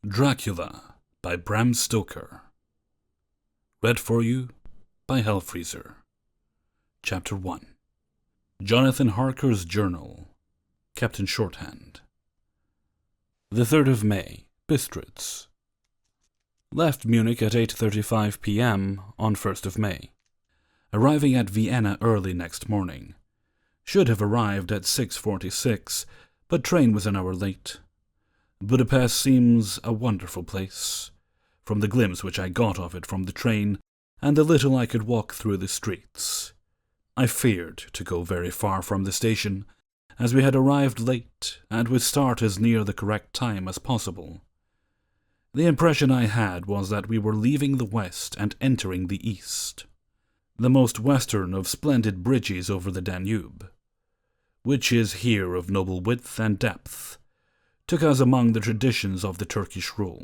Dracula by Bram Stoker. Read for you by Hellfreezer. Chapter 1. Jonathan Harker's Journal, kept in shorthand. The 3rd of May, Bistritz. Left Munich at 8:35 p.m. on 1st of May. Arriving at Vienna early next morning. Should have arrived at 6:46, but train was an hour late. Budapest seems a wonderful place, from the glimpse which I got of it from the train, and the little I could walk through the streets. I feared to go very far from the station, as we had arrived late, and would start as near the correct time as possible. The impression I had was that we were leaving the west and entering the east, the most western of splendid bridges over the Danube, which is here of noble width and depth, took us among the traditions of the Turkish rule.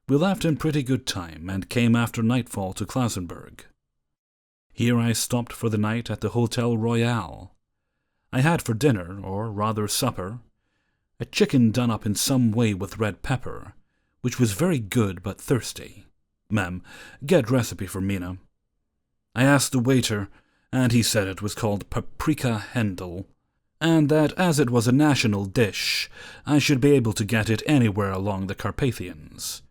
We left in pretty good time, and came after nightfall to Klausenburg. Here I stopped for the night at the Hotel Royal. I had for dinner, or rather supper, a chicken done up in some way with red pepper, which was very good but thirsty. Ma'am, get recipe for Mina. I asked the waiter, and he said it was called paprika Händel, and that as it was a national dish, I should be able to get it anywhere along the Carpathians.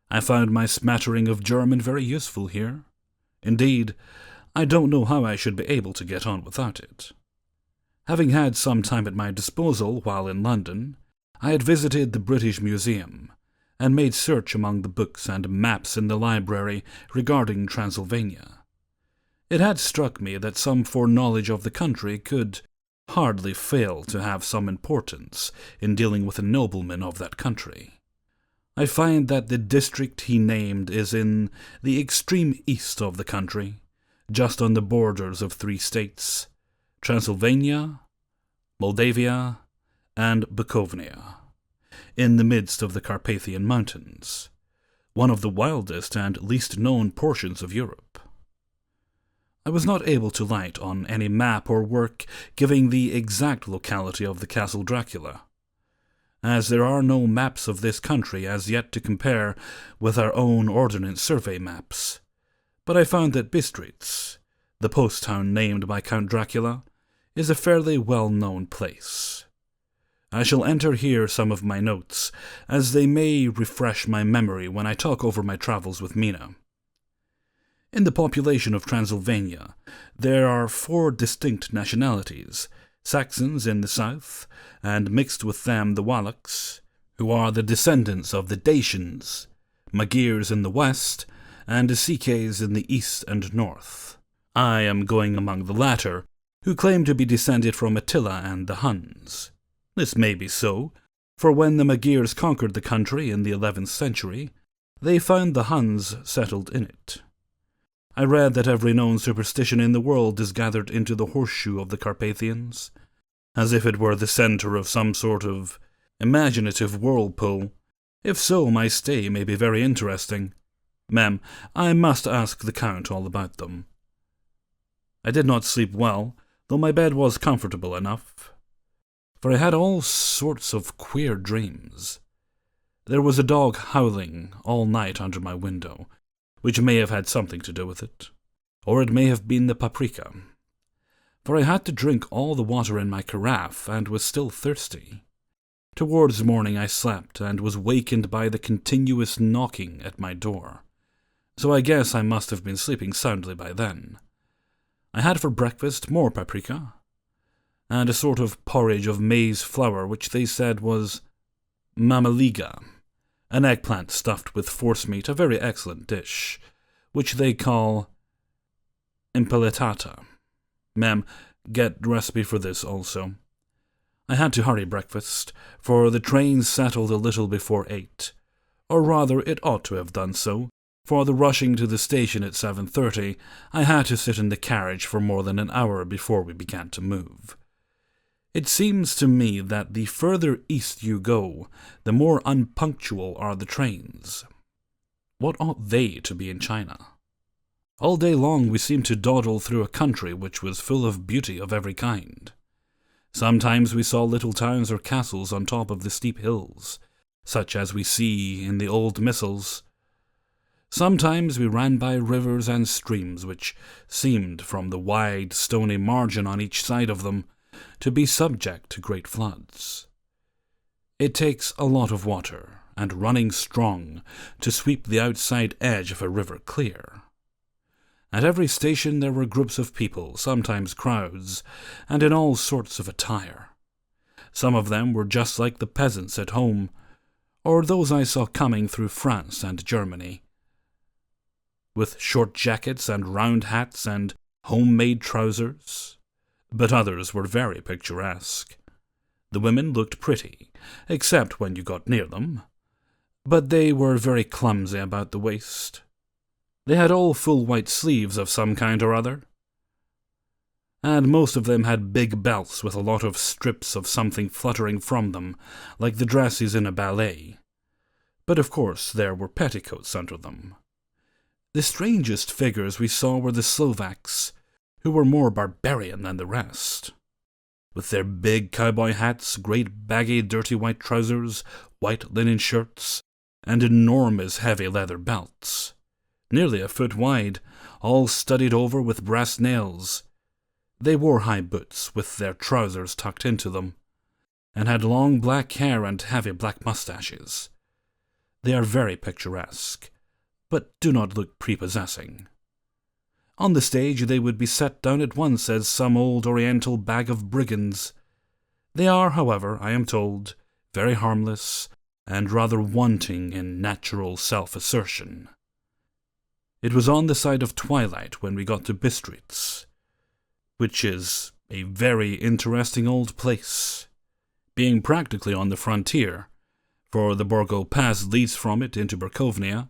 I found my smattering of German very useful here. Indeed, I don't know how I should be able to get on without it. Having had some time at my disposal while in London, I had visited the British Museum, and made search among the books and maps in the library regarding Transylvania. It had struck me that some foreknowledge of the country could hardly fail to have some importance in dealing with a nobleman of that country. I find that the district he named is in the extreme east of the country, just on the borders of 3 states, Transylvania, Moldavia, and Bukovina, in the midst of the Carpathian Mountains, one of the wildest and least known portions of Europe. I was not able to light on any map or work giving the exact locality of the Castle Dracula, as there are no maps of this country as yet to compare with our own Ordnance Survey maps, but I found that Bistritz, the post town named by Count Dracula, is a fairly well-known place. I shall enter here some of my notes, as they may refresh my memory when I talk over my travels with Mina. In the population of Transylvania, there are 4 distinct nationalities: Saxons in the south, and mixed with them the Wallachs, who are the descendants of the Dacians, Magyrs in the west, and the Sikhes in the east and north. I am going among the latter, who claim to be descended from Attila and the Huns. This may be so, for when the Magyrs conquered the country in the 11th century, they found the Huns settled in it. I read that every known superstition in the world is gathered into the horseshoe of the Carpathians, as if it were the centre of some sort of imaginative whirlpool. If so, my stay may be very interesting. Ma'am, I must ask the Count all about them. I did not sleep well, though my bed was comfortable enough, for I had all sorts of queer dreams. There was a dog howling all night under my window, which may have had something to do with it, or it may have been the paprika, for I had to drink all the water in my carafe and was still thirsty. Towards morning I slept and was wakened by the continuous knocking at my door, so I guess I must have been sleeping soundly by then. I had for breakfast more paprika, and a sort of porridge of maize flour which they said was mamaliga, an eggplant stuffed with forcemeat, a very excellent dish, which they call impelletata. Ma'am, get recipe for this also. I had to hurry breakfast, for the train settled a little before 8, or rather it ought to have done so, for the rushing to the station at 7:30, I had to sit in the carriage for more than an hour before we began to move. It seems to me that the further east you go, the more unpunctual are the trains. What ought they to be in China? All day long we seemed to dawdle through a country which was full of beauty of every kind. Sometimes we saw little towns or castles on top of the steep hills, such as we see in the old missals. Sometimes we ran by rivers and streams which seemed, from the wide stony margin on each side of them, to be subject to great floods. It takes a lot of water, and running strong, to sweep the outside edge of a river clear. At every station there were groups of people, sometimes crowds, and in all sorts of attire. Some of them were just like the peasants at home, or those I saw coming through France and Germany, with short jackets and round hats and homemade trousers, but others were very picturesque. The women looked pretty, except when you got near them, but they were very clumsy about the waist. They had all full white sleeves of some kind or other, and most of them had big belts with a lot of strips of something fluttering from them, like the dresses in a ballet. But of course there were petticoats under them. The strangest figures we saw were the Slovaks, who were more barbarian than the rest. With their big cowboy hats, great baggy dirty white trousers, white linen shirts, and enormous heavy leather belts, nearly a foot wide, all studded over with brass nails. They wore high boots with their trousers tucked into them, and had long black hair and heavy black mustaches. They are very picturesque, but do not look prepossessing. On the stage they would be set down at once as some old oriental bag of brigands. They are, however, I am told, very harmless, and rather wanting in natural self-assertion. It was on the side of twilight when we got to Bistritz, which is a very interesting old place, being practically on the frontier, for the Borgo Pass leads from it into Berkovnia.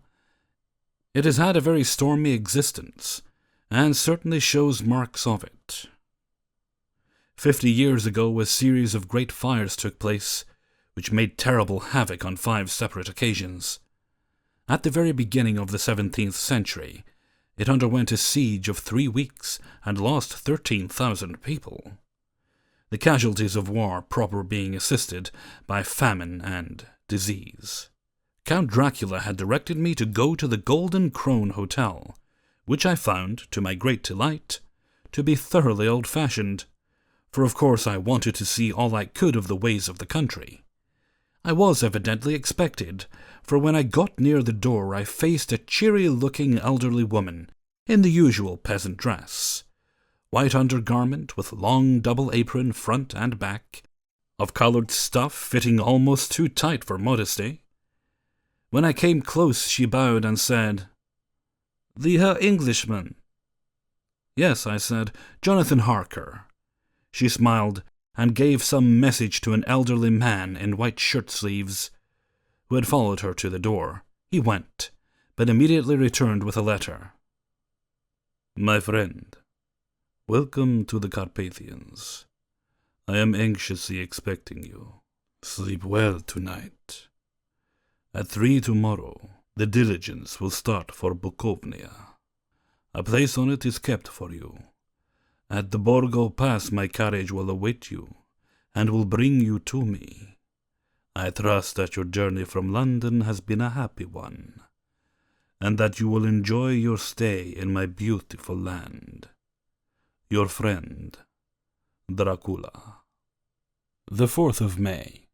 It has had a very stormy existence, and certainly shows marks of it. 50 years ago a series of great fires took place, which made terrible havoc on 5 separate occasions. At the very beginning of the 17th century, it underwent a siege of 3 weeks and lost 13,000 people. The casualties of war proper being assisted by famine and disease. Count Dracula had directed me to go to the Golden Crone Hotel, which I found, to my great delight, to be thoroughly old-fashioned, for of course I wanted to see all I could of the ways of the country. I was evidently expected, for when I got near the door I faced a cheery-looking elderly woman in the usual peasant dress, white undergarment with long double apron front and back, of coloured stuff fitting almost too tight for modesty. When I came close she bowed and said, "The Herr Englishman?" "Yes," I said, "Jonathan Harker." She smiled and gave some message to an elderly man in white shirt-sleeves, who had followed her to the door. He went, but immediately returned with a letter. "My friend, welcome to the Carpathians. I am anxiously expecting you. Sleep well tonight. At 3 tomorrow, the diligence will start for Bukovnia. A place on it is kept for you. At the Borgo Pass my carriage will await you, and will bring you to me. I trust that your journey from London has been a happy one, and that you will enjoy your stay in my beautiful land. Your friend, Dracula." The 4th of May.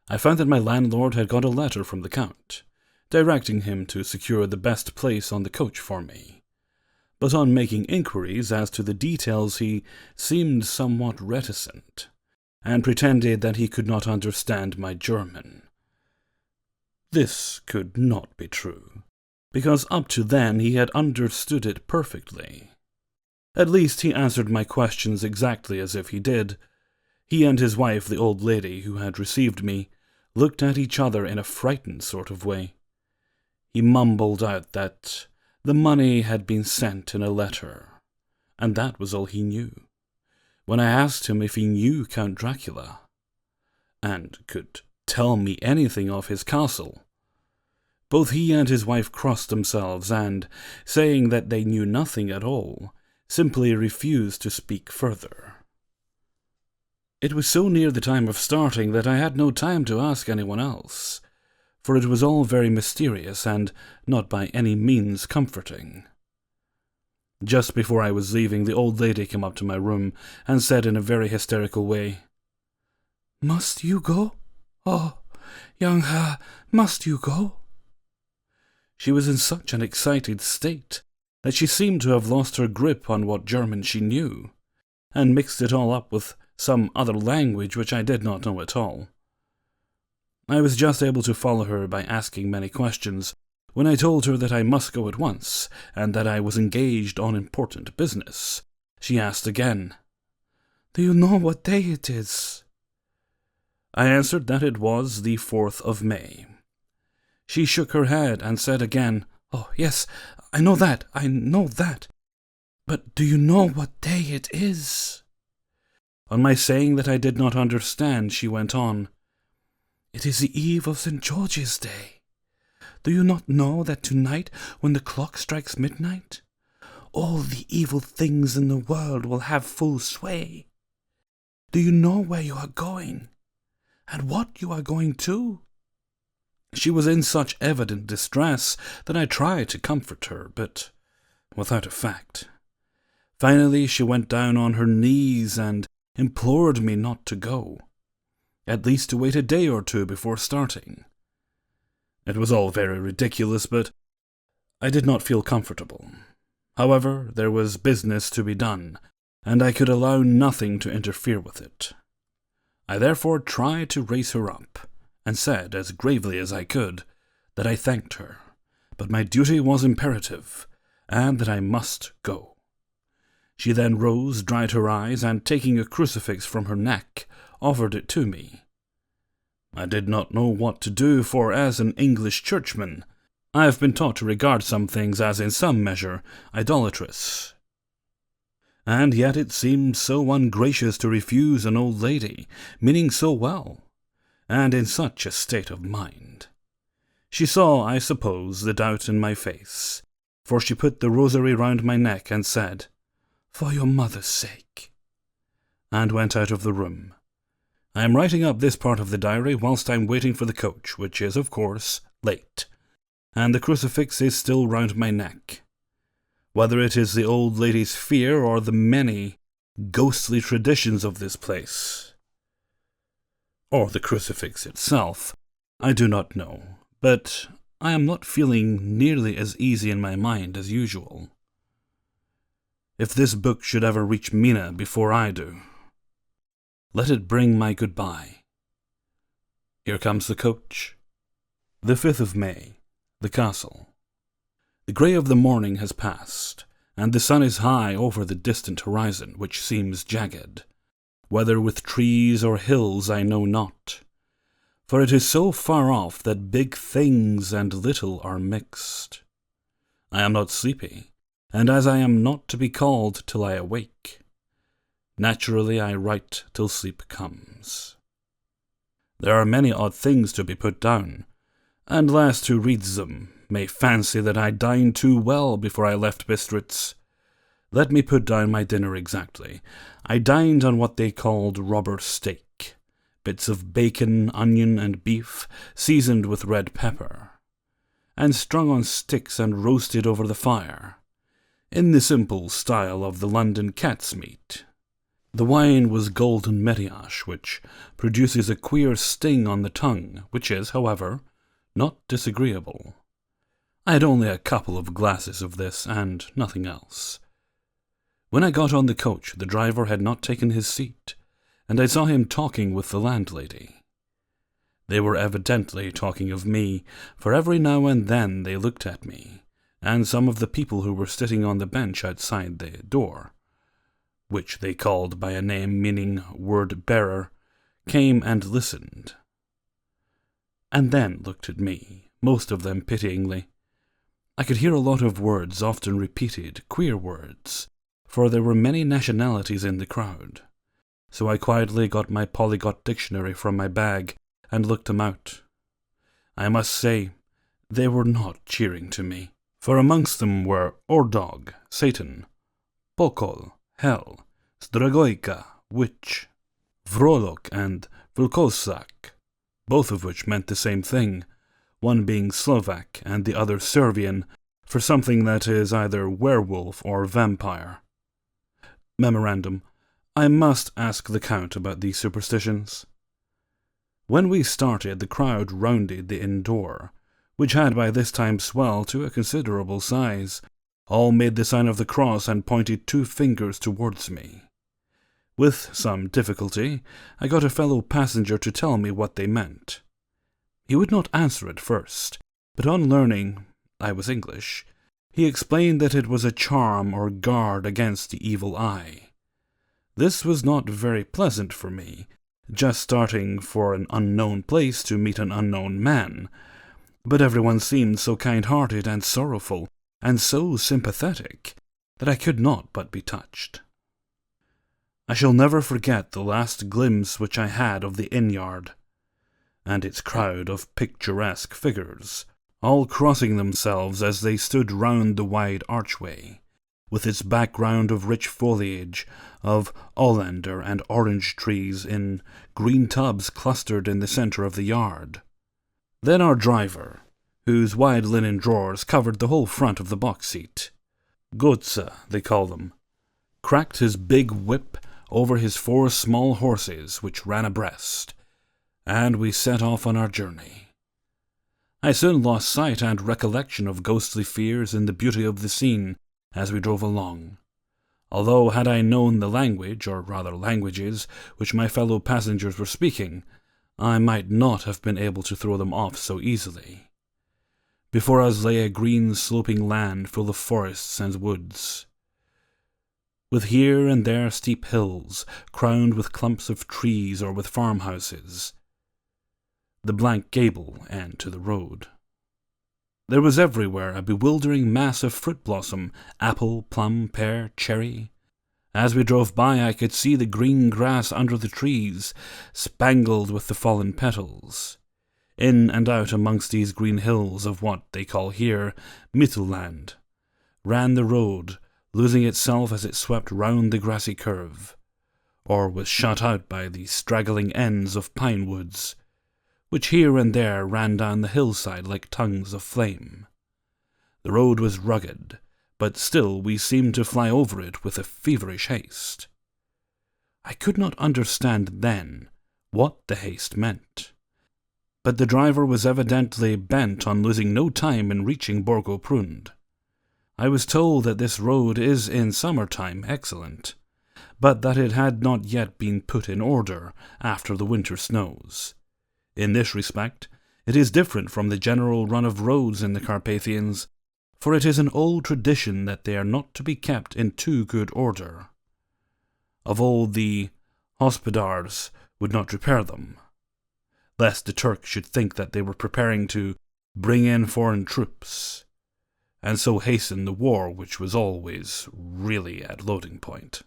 I found that my landlord had got a letter from the Count, directing him to secure the best place on the coach for me. But on making inquiries as to the details he seemed somewhat reticent, and pretended that he could not understand my German. This could not be true, because up to then he had understood it perfectly. At least he answered my questions exactly as if he did. He and his wife, the old lady who had received me, looked at each other in a frightened sort of way. He mumbled out that the money had been sent in a letter, and that was all he knew. When I asked him if he knew Count Dracula, and could tell me anything of his castle, both he and his wife crossed themselves, and, saying that they knew nothing at all, simply refused to speak further. It was so near the time of starting that I had no time to ask anyone else, for it was all very mysterious and not by any means comforting. Just before I was leaving, the old lady came up to my room and said in a very hysterical way, "Must you go? Oh, young must you go?" She was in such an excited state that she seemed to have lost her grip on what German she knew, and mixed it all up with some other language which I did not know at all. I was just able to follow her by asking many questions. When I told her that I must go at once, and that I was engaged on important business, she asked again, "Do you know what day it is?" I answered that it was the 4th of May. She shook her head and said again, "Oh, yes, I know that. But do you know what day it is?" On my saying that I did not understand, she went on, "It is the eve of St. George's Day. Do you not know that tonight, when the clock strikes midnight, all the evil things in the world will have full sway? Do you know where you are going, and what you are going to?" She was in such evident distress that I tried to comfort her, but without effect. Finally, she went down on her knees and implored me not to go, at least to wait a day or two before starting. It was all very ridiculous, but I did not feel comfortable. However, there was business to be done, and I could allow nothing to interfere with it. I therefore tried to raise her up, and said, as gravely as I could, that I thanked her, but my duty was imperative, and that I must go. She then rose, dried her eyes, and taking a crucifix from her neck, offered it to me. I did not know what to do, for as an English churchman, I have been taught to regard some things as in some measure idolatrous. And yet it seemed so ungracious to refuse an old lady, meaning so well, and in such a state of mind. She saw, I suppose, the doubt in my face, for she put the rosary round my neck and said, "For your mother's sake," and went out of the room. I am writing up this part of the diary whilst I am waiting for the coach, which is, of course, late, and the crucifix is still round my neck. Whether it is the old lady's fear or the many ghostly traditions of this place, or the crucifix itself, I do not know, but I am not feeling nearly as easy in my mind as usual. If this book should ever reach Mina before I do, let it bring my goodbye. Here comes the coach. The 5th of May, the castle. The grey of the morning has passed, and the sun is high over the distant horizon, which seems jagged. Whether with trees or hills I know not, for it is so far off that big things and little are mixed. I am not sleepy, and as I am not to be called till I awake, naturally I write till sleep comes. There are many odd things to be put down, and last who reads them may fancy that I dined too well before I left Bistritz. Let me put down my dinner exactly. I dined on what they called robber steak, bits of bacon, onion, and beef, seasoned with red pepper, and strung on sticks and roasted over the fire, in the simple style of the London cat's meat. The wine was golden mariage, which produces a queer sting on the tongue, which is, however, not disagreeable. I had only a couple of glasses of this, and nothing else. When I got on the coach, the driver had not taken his seat, and I saw him talking with the landlady. They were evidently talking of me, for every now and then they looked at me, and some of the people who were sitting on the bench outside the door, which they called by a name meaning word-bearer, came and listened, and then looked at me, most of them pityingly. I could hear a lot of words, often repeated, queer words, for there were many nationalities in the crowd. So I quietly got my polyglot dictionary from my bag and looked them out. I must say, they were not cheering to me, for amongst them were Ordog, Satan, Pokol, Hell, Stragoika, Witch, Vrolok and Vlkosak, both of which meant the same thing, one being Slovak and the other Servian, for something that is either werewolf or vampire. Memorandum: I must ask the Count about these superstitions. When we started, the crowd rounded the inn door, which had by this time swelled to a considerable size. All made the sign of the cross and pointed 2 fingers towards me. With some difficulty, I got a fellow passenger to tell me what they meant. He would not answer at first, but on learning I was English, he explained that it was a charm or guard against the evil eye. This was not very pleasant for me, just starting for an unknown place to meet an unknown man, but everyone seemed so kind-hearted and sorrowful, and so sympathetic, that I could not but be touched. I shall never forget the last glimpse which I had of the inn-yard, and its crowd of picturesque figures, all crossing themselves as they stood round the wide archway, with its background of rich foliage, of oleander and orange trees in green tubs clustered in the centre of the yard. Then our driver, whose wide linen drawers covered the whole front of the box seat, Gotza they call them, cracked his big whip over his 4 small horses which ran abreast, and we set off on our journey. I soon lost sight and recollection of ghostly fears in the beauty of the scene as we drove along, although had I known the language, or rather languages, which my fellow passengers were speaking, I might not have been able to throw them off so easily. Before us lay a green sloping land full of forests and woods, with here and there steep hills, crowned with clumps of trees or with farmhouses, the blank gable end to the road. There was everywhere a bewildering mass of fruit blossom, apple, plum, pear, cherry. As we drove by, I could see the green grass under the trees, spangled with the fallen petals. In and out amongst these green hills of what they call here Mittelland ran the road, losing itself as it swept round the grassy curve, or was shut out by the straggling ends of pine woods, which here and there ran down the hillside like tongues of flame. The road was rugged, but still we seemed to fly over it with a feverish haste. I could not understand then what the haste meant, but the driver was evidently bent on losing no time in reaching Borgo-Prund. I was told that this road is in summer-time excellent, but that it had not yet been put in order after the winter snows. In this respect, it is different from the general run of roads in the Carpathians, for it is an old tradition that they are not to be kept in too good order. Of old, the hospodars would not repair them, lest the Turks should think that they were preparing to bring in foreign troops, and so hasten the war which was always really at loading point.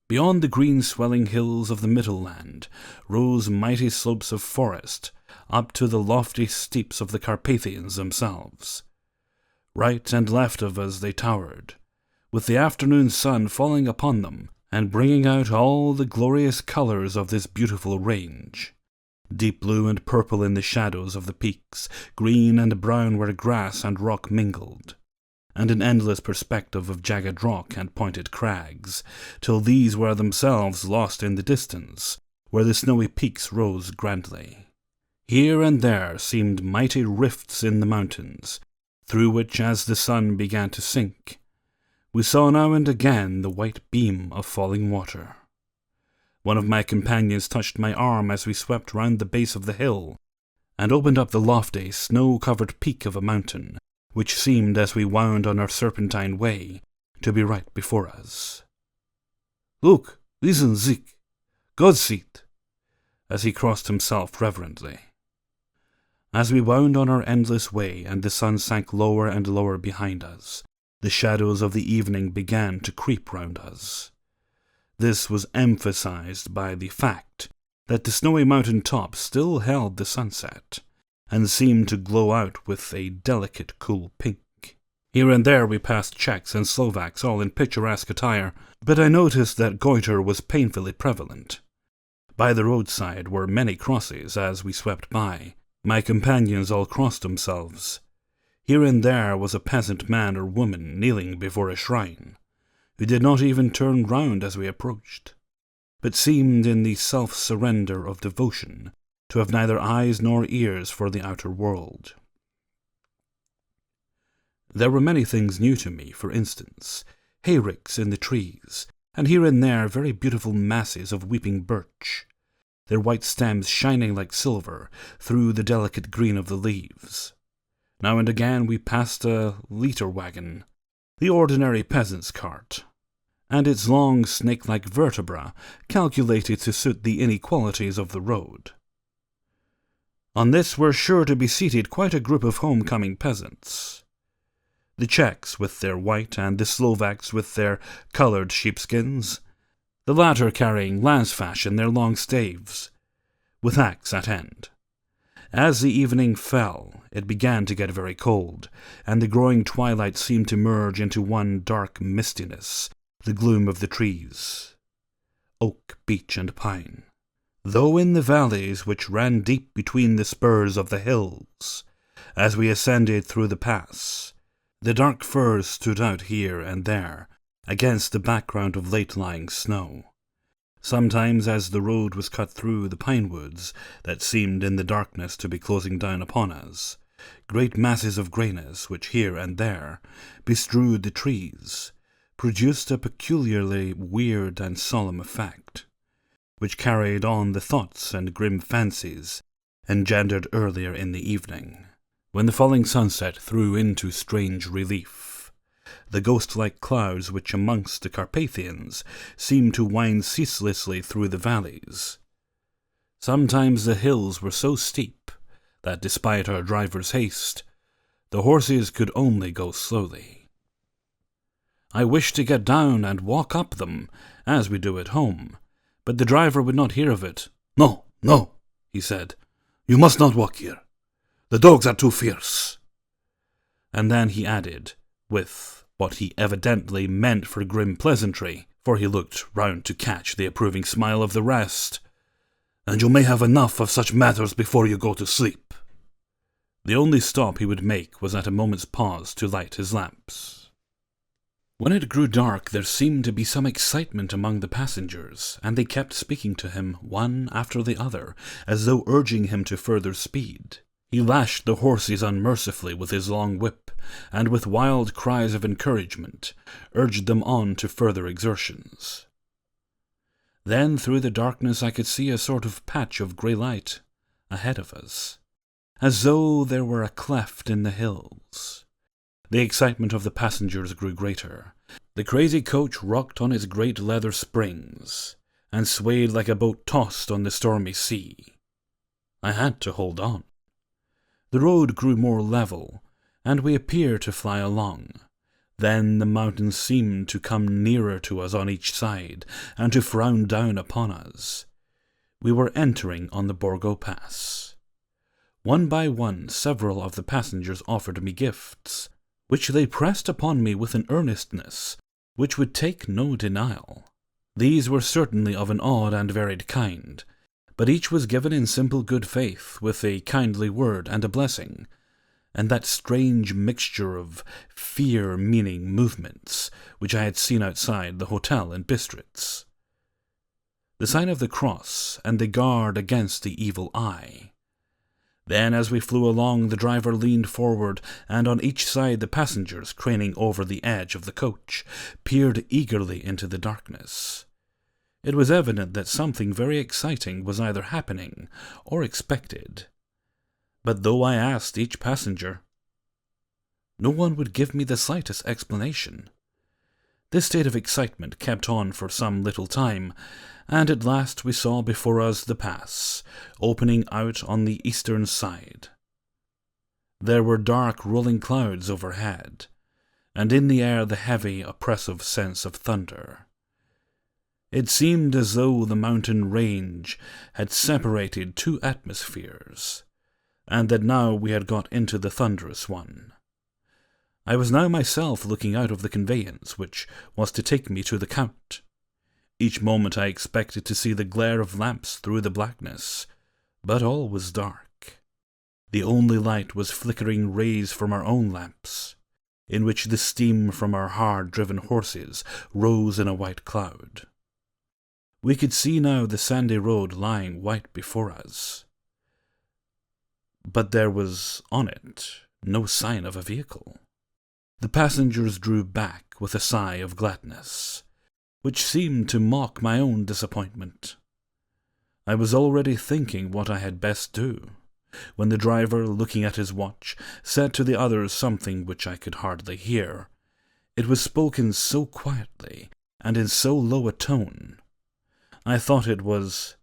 Beyond the green swelling hills of the Mittelland rose mighty slopes of forest, up to the lofty steeps of the Carpathians themselves. Right and left of us they towered, with the afternoon sun falling upon them and bringing out all the glorious colours of this beautiful range. Deep blue and purple in the shadows of the peaks, green and brown where grass and rock mingled, and an endless perspective of jagged rock and pointed crags, till these were themselves lost in the distance, where the snowy peaks rose grandly. Here and there seemed mighty rifts in the mountains, through which, as the sun began to sink, we saw now and again the white beam of falling water. One of my companions touched my arm as we swept round the base of the hill, and opened up the lofty, snow-covered peak of a mountain, which seemed, as we wound on our serpentine way, to be right before us. "Look, listen, Zik, God seat," as he crossed himself reverently. As we wound on our endless way, and the sun sank lower and lower behind us, the shadows of the evening began to creep round us. This was emphasized by the fact that the snowy mountain top still held the sunset, and seemed to glow out with a delicate cool pink. Here and there we passed Czechs and Slovaks, all in picturesque attire, but I noticed that goiter was painfully prevalent. By the roadside were many crosses as we swept by. My companions all crossed themselves. Here and there was a peasant man or woman kneeling before a shrine, who did not even turn round as we approached, but seemed in the self-surrender of devotion to have neither eyes nor ears for the outer world. There were many things new to me, for instance, hayricks in the trees, and here and there very beautiful masses of weeping birch, their white stems shining like silver through the delicate green of the leaves. Now and again we passed a leiter wagon, the ordinary peasant's cart, and its long snake-like vertebra calculated to suit the inequalities of the road. On this were sure to be seated quite a group of homecoming peasants. The Czechs with their white and the Slovaks with their coloured sheepskins, the latter carrying lance-fashion their long staves, with axe at end. As the evening fell, it began to get very cold, and the growing twilight seemed to merge into one dark mistiness, the gloom of the trees, oak, beech, and pine. Though in the valleys which ran deep between the spurs of the hills, as we ascended through the pass, the dark firs stood out here and there against the background of late-lying snow. Sometimes, as the road was cut through the pine woods that seemed in the darkness to be closing down upon us, great masses of greyness, which here and there bestrewed the trees, produced a peculiarly weird and solemn effect, which carried on the thoughts and grim fancies engendered earlier in the evening, when the falling sunset threw into strange relief the ghost-like clouds which amongst the Carpathians seemed to wind ceaselessly through the valleys. Sometimes the hills were so steep that, despite our driver's haste, the horses could only go slowly. I wished to get down and walk up them, as we do at home, but the driver would not hear of it. "No, no," he said, "you must not walk here. The dogs are too fierce." And then he added, with what he evidently meant for grim pleasantry, for he looked round to catch the approving smile of the rest, "And you may have enough of such matters before you go to sleep." The only stop he would make was at a moment's pause to light his lamps. When it grew dark, there seemed to be some excitement among the passengers, and they kept speaking to him one after the other, as though urging him to further speed. He lashed the horses unmercifully with his long whip, and with wild cries of encouragement urged them on to further exertions. Then through the darkness I could see a sort of patch of grey light ahead of us, as though there were a cleft in the hills. The excitement of the passengers grew greater. The crazy coach rocked on its great leather springs, and swayed like a boat tossed on the stormy sea. I had to hold on. The road grew more level, and we appeared to fly along. Then the mountains seemed to come nearer to us on each side, and to frown down upon us. We were entering on the Borgo Pass. One by one, several of the passengers offered me gifts, which they pressed upon me with an earnestness which would take no denial. These were certainly of an odd and varied kind, but each was given in simple good faith, with a kindly word and a blessing, and that strange mixture of fear-meaning movements which I had seen outside the hotel in Bistritz. The sign of the cross and the guard against the evil eye. Then, as we flew along, the driver leaned forward, and on each side the passengers, craning over the edge of the coach, peered eagerly into the darkness. It was evident that something very exciting was either happening or expected. But though I asked each passenger, no one would give me the slightest explanation. This state of excitement kept on for some little time, and at last we saw before us the pass, opening out on the eastern side. There were dark rolling clouds overhead, and in the air the heavy, oppressive sense of thunder. It seemed as though the mountain range had separated two atmospheres, and that now we had got into the thunderous one. I was now myself looking out of the conveyance which was to take me to the Count. Each moment I expected to see the glare of lamps through the blackness, but all was dark. The only light was flickering rays from our own lamps, in which the steam from our hard-driven horses rose in a white cloud. We could see now the sandy road lying white before us, but there was on it no sign of a vehicle. The passengers drew back with a sigh of gladness, which seemed to mock my own disappointment. I was already thinking what I had best do, when the driver, looking at his watch, said to the others something which I could hardly hear. It was spoken so quietly, and in so low a tone. I thought it was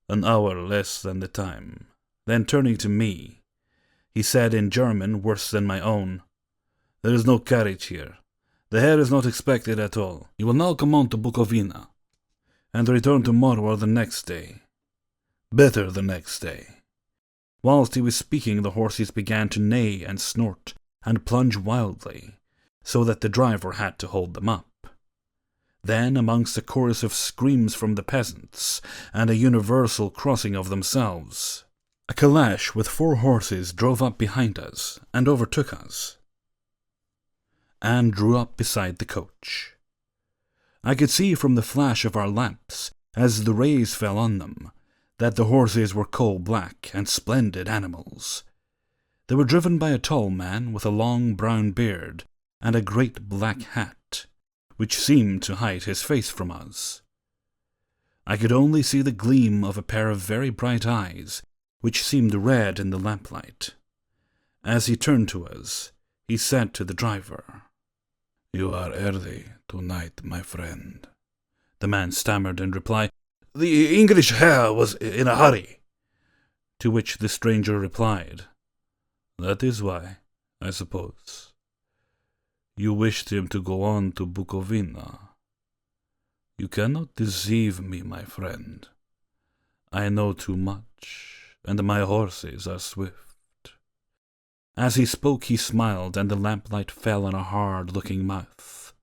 an hour less than the time. Then turning to me, he said in German worse than my own, "There is no carriage here. The Herr is not expected at all. You will now come on to Bukovina, and return tomorrow or the next day. Better the next day." Whilst he was speaking, the horses began to neigh and snort and plunge wildly, so that the driver had to hold them up. Then, amongst a chorus of screams from the peasants, and a universal crossing of themselves, a calash with 4 horses drove up behind us and overtook us, and drew up beside the coach. I could see from the flash of our lamps, as the rays fell on them, that the horses were coal-black and splendid animals. They were driven by a tall man with a long brown beard and a great black hat, which seemed to hide his face from us. I could only see the gleam of a pair of very bright eyes, which seemed red in the lamplight. As he turned to us, he said to the driver, "You are early tonight, my friend." The man stammered in reply, "The English Herr was in a hurry." To which the stranger replied, "That is why, I suppose. You wished him to go on to Bukovina. You cannot deceive me, my friend. I know too much, and my horses are swift." As he spoke he smiled, and the lamplight fell on a hard-looking mouth,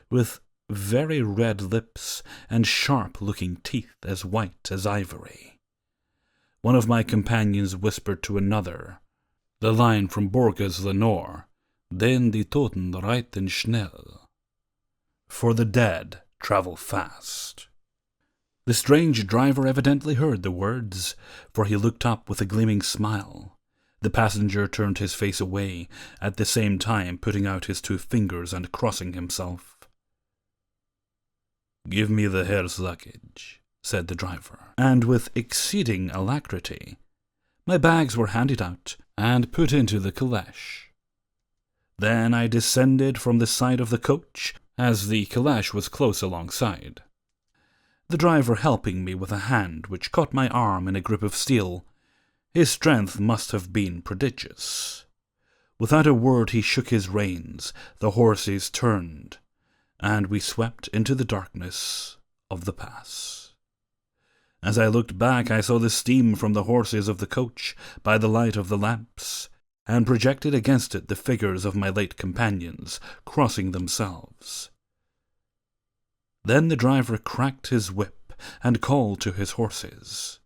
with very red lips and sharp-looking teeth as white as ivory. One of my companions whispered to another the line from Borges Lenore, "Den die Toten reiten schnell," for the dead travel fast. The strange driver evidently heard the words, for he looked up with a gleaming smile. The passenger turned his face away, at the same time putting out his 2 fingers and crossing himself. "Give me the Herr's luggage," said the driver, and with exceeding alacrity my bags were handed out and put into the calash. Then I descended from the side of the coach, as the calash was close alongside, the driver helping me with a hand which caught my arm in a grip of steel. His strength must have been prodigious. Without a word he shook his reins, the horses turned, and we swept into the darkness of the pass. As I looked back, I saw the steam from the horses of the coach by the light of the lamps, and projected against it the figures of my late companions crossing themselves. Then the driver cracked his whip and called to his horses,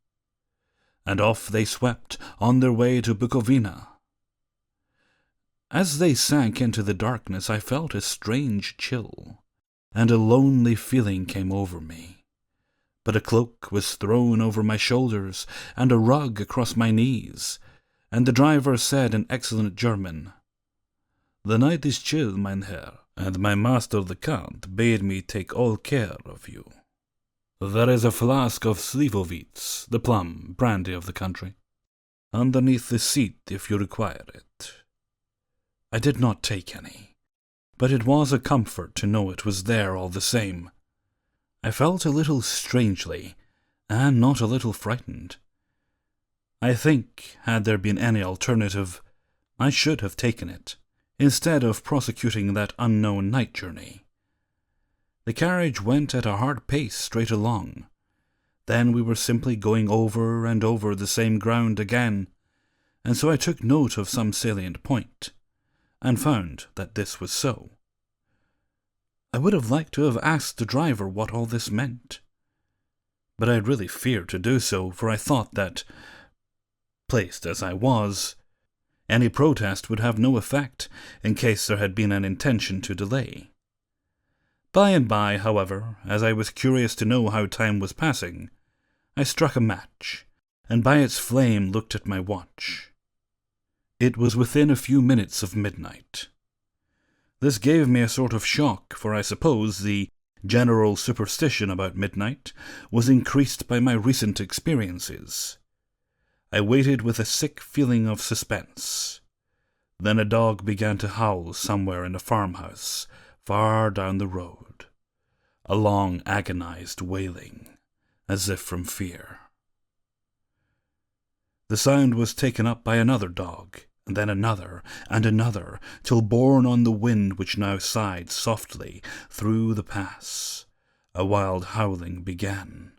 and off they swept on their way to Bukovina. As they sank into the darkness, I felt a strange chill, and a lonely feeling came over me. But a cloak was thrown over my shoulders, and a rug across my knees, and the driver said in excellent German, "The night is chill, mein Herr, and my master the Count bade me take all care of you. There is a flask of Slivovitz, the plum brandy of the country, underneath the seat if you require it." I did not take any, but it was a comfort to know it was there all the same. I felt a little strangely, and not a little frightened. I think, had there been any alternative, I should have taken it, instead of prosecuting that unknown night journey. The carriage went at a hard pace straight along. Then we were simply going over and over the same ground again, and so I took note of some salient point. and found that this was so. I would have liked to have asked the driver what all this meant, but I really feared to do so, for I thought that, placed as I was, any protest would have no effect in case there had been an intention to delay. By and by, however, as I was curious to know how time was passing, I struck a match, and by its flame looked at my watch. It was within a few minutes of midnight. This gave me a sort of shock, for I suppose the general superstition about midnight was increased by my recent experiences. I waited with a sick feeling of suspense. Then a dog began to howl somewhere in a farmhouse far down the road, a long agonized wailing, as if from fear. The sound was taken up by another dog, and then another, and another, till borne on the wind which now sighed softly through the pass, a wild howling began,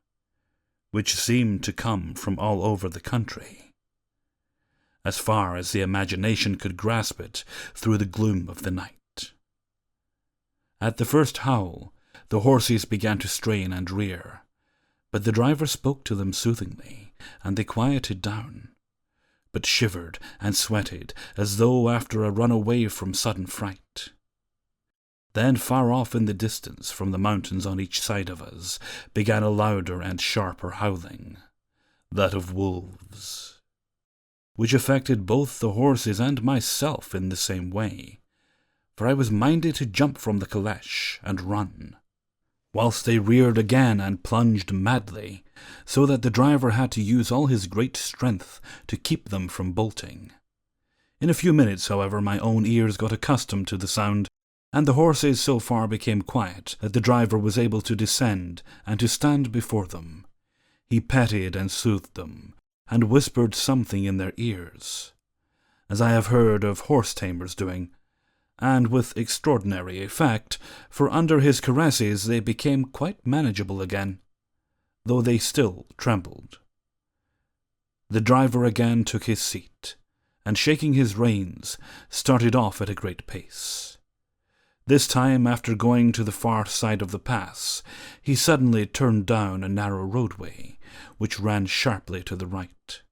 which seemed to come from all over the country, as far as the imagination could grasp it through the gloom of the night. At the first howl, the horses began to strain and rear, but the driver spoke to them soothingly, and they quieted down, but shivered and sweated as though after a run away from sudden fright. Then far off in the distance, from the mountains on each side of us, began a louder and sharper howling, that of wolves, which affected both the horses and myself in the same way, for I was minded to jump from the caleche and run, whilst they reared again and plunged madly, so that the driver had to use all his great strength to keep them from bolting. In a few minutes, however, my own ears got accustomed to the sound, and the horses so far became quiet that the driver was able to descend and to stand before them. He petted and soothed them, and whispered something in their ears, as I have heard of horse-tamers doing, and with extraordinary effect, for under his caresses they became quite manageable again, though they still trembled. The driver again took his seat, and shaking his reins, started off at a great pace. This time, after going to the far side of the pass, he suddenly turned down a narrow roadway, which ran sharply to the right.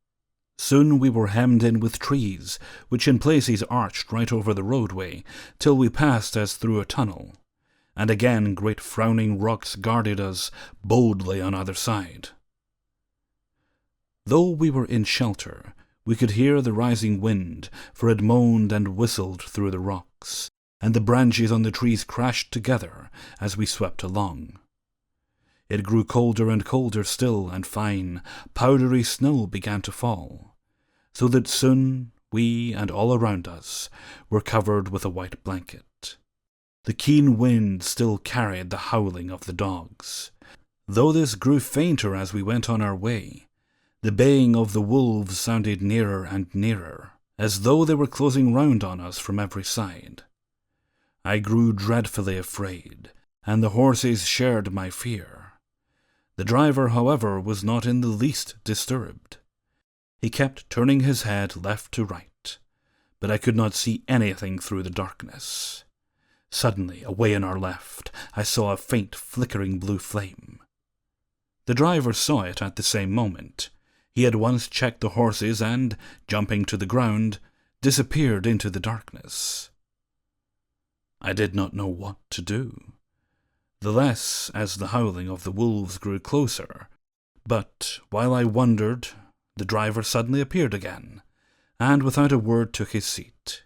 Soon we were hemmed in with trees, which in places arched right over the roadway, till we passed as through a tunnel, and again great frowning rocks guarded us boldly on either side. Though we were in shelter, we could hear the rising wind, for it moaned and whistled through the rocks, and the branches on the trees crashed together as we swept along. It grew colder and colder still, and fine, powdery snow began to fall, so that soon we and all around us were covered with a white blanket. The keen wind still carried the howling of the dogs, though this grew fainter as we went on our way. The baying of the wolves sounded nearer and nearer, as though they were closing round on us from every side. I grew dreadfully afraid, and the horses shared my fear. The driver, however, was not in the least disturbed. He kept turning his head left to right, but I could not see anything through the darkness. Suddenly, away on our left, I saw a faint flickering blue flame. The driver saw it at the same moment. He at once checked the horses and, jumping to the ground, disappeared into the darkness. I did not know what to do, the less as the howling of the wolves grew closer, but while I wondered, the driver suddenly appeared again, and without a word took his seat,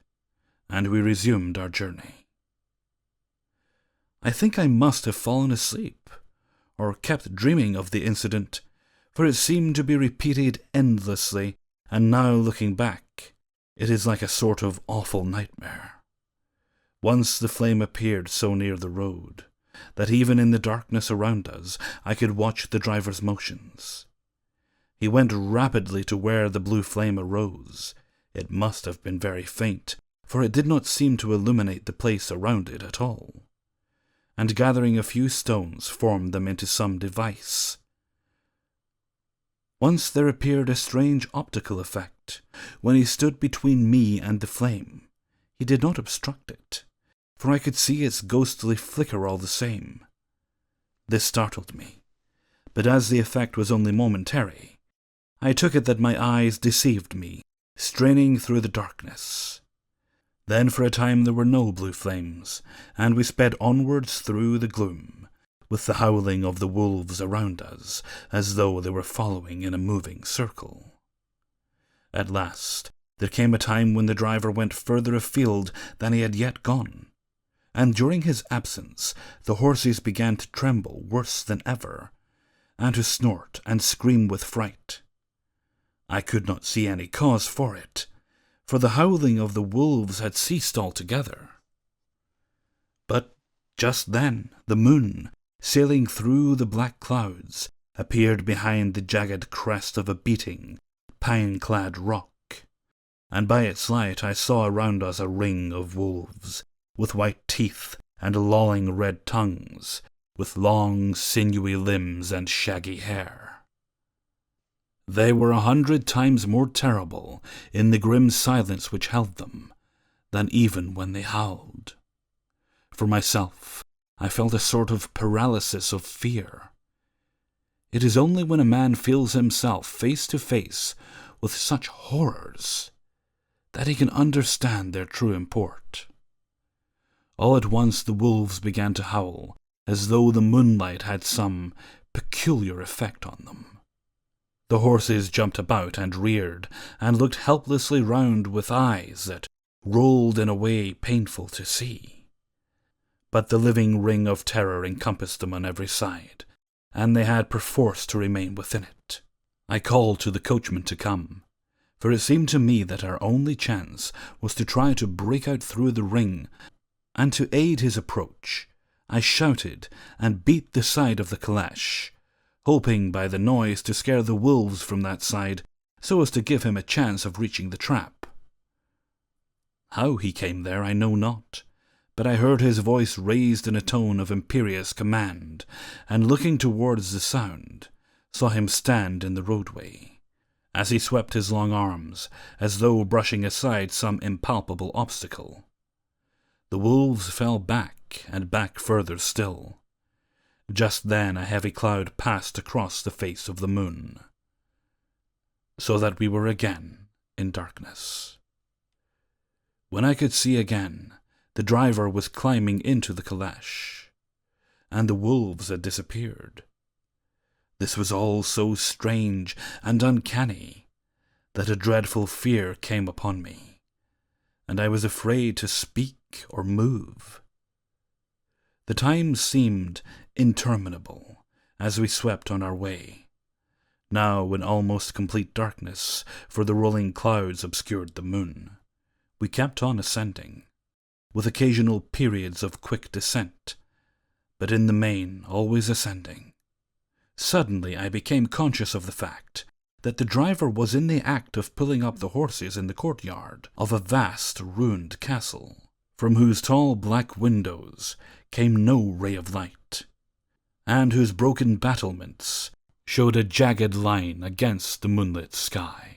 and we resumed our journey. I think I must have fallen asleep, or kept dreaming of the incident, for it seemed to be repeated endlessly, and now looking back, it is like a sort of awful nightmare. Once the flame appeared so near the road, that even in the darkness around us I could watch the driver's motions. He went rapidly to where the blue flame arose. It must have been very faint, for it did not seem to illuminate the place around it at all, and gathering a few stones formed them into some device. Once there appeared a strange optical effect when he stood between me and the flame. he did not obstruct it, for I could see its ghostly flicker all the same. This startled me, but as the effect was only momentary, I took it that my eyes deceived me, straining through the darkness. Then for a time there were no blue flames, and we sped onwards through the gloom, with the howling of the wolves around us, as though they were following in a moving circle. At last, there came a time when the driver went further afield than he had yet gone, and during his absence the horses began to tremble worse than ever, and to snort and scream with fright. I could not see any cause for it, for the howling of the wolves had ceased altogether. But just then the moon, sailing through the black clouds, appeared behind the jagged crest of a beating, pine-clad rock, and by its light I saw around us a ring of wolves, with white teeth and lolling red tongues, with long, sinewy limbs and shaggy hair. They were 100 times more terrible in the grim silence which held them than even when they howled. For myself, I felt a sort of paralysis of fear. It is only when a man feels himself face to face with such horrors that he can understand their true import. All at once the wolves began to howl, as though the moonlight had some peculiar effect on them. The horses jumped about and reared, and looked helplessly round with eyes that rolled in a way painful to see. But the living ring of terror encompassed them on every side, and they had perforce to remain within it. I called to the coachman to come, for it seemed to me that our only chance was to try to break out through the ring, and to aid his approach, I shouted and beat the side of the calash, hoping by the noise to scare the wolves from that side so as to give him a chance of reaching the trap. How he came there I know not, but I heard his voice raised in a tone of imperious command, and looking towards the sound, saw him stand in the roadway, as he swept his long arms, as though brushing aside some impalpable obstacle. The wolves fell back, and back further still. Just then a heavy cloud passed across the face of the moon, so that we were again in darkness. When I could see again, the driver was climbing into the calash, and the wolves had disappeared. This was all so strange and uncanny that a dreadful fear came upon me, and I was afraid to speak or move. The time seemed interminable as we swept on our way, now in almost complete darkness, for the rolling clouds obscured the moon. We kept on ascending, with occasional periods of quick descent, but in the main always ascending. Suddenly I became conscious of the fact that the driver was in the act of pulling up the horses in the courtyard of a vast ruined castle, from whose tall black windows came no ray of light, and whose broken battlements showed a jagged line against the moonlit sky.